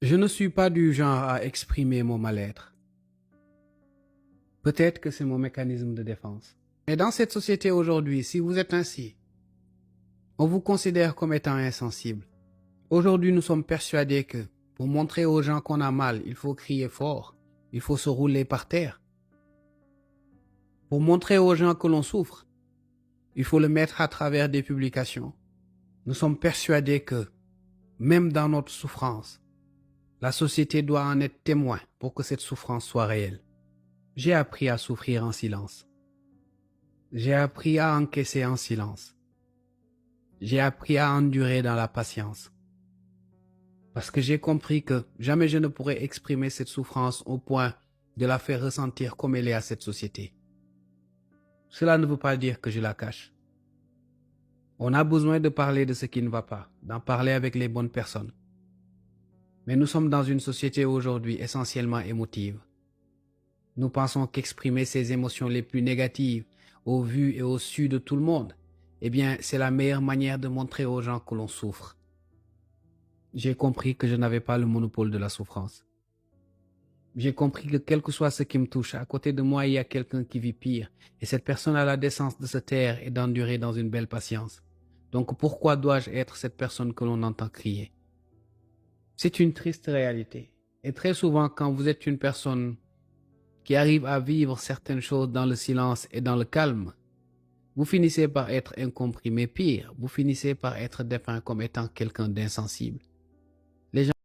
Je ne suis pas du genre à exprimer mon mal-être. Peut-être que c'est mon mécanisme de défense. Mais dans cette société aujourd'hui, si vous êtes ainsi, on vous considère comme étant insensible. Aujourd'hui, nous sommes persuadés que pour montrer aux gens qu'on a mal, il faut crier fort, il faut se rouler par terre. Pour montrer aux gens que l'on souffre, il faut le mettre à travers des publications. Nous sommes persuadés que, même dans notre souffrance, la société doit en être témoin pour que cette souffrance soit réelle. J'ai appris à souffrir en silence. J'ai appris à encaisser en silence. J'ai appris à endurer dans la patience. Parce que j'ai compris que jamais je ne pourrais exprimer cette souffrance au point de la faire ressentir comme elle est à cette société. Cela ne veut pas dire que je la cache. On a besoin de parler de ce qui ne va pas, d'en parler avec les bonnes personnes. Mais nous sommes dans une société aujourd'hui essentiellement émotive. Nous pensons qu'exprimer ces émotions les plus négatives, au vu et au su de tout le monde, eh bien, c'est la meilleure manière de montrer aux gens que l'on souffre. J'ai compris que je n'avais pas le monopole de la souffrance. J'ai compris que quel que soit ce qui me touche, à côté de moi, il y a quelqu'un qui vit pire, et cette personne a la décence de se taire et d'endurer dans une belle patience. Donc pourquoi dois-je être cette personne que l'on entend crier? C'est une triste réalité. Et très souvent, quand vous êtes une personne qui arrive à vivre certaines choses dans le silence et dans le calme, vous finissez par être incompris, mais pire, vous finissez par être dépeint comme étant quelqu'un d'insensible. Les gens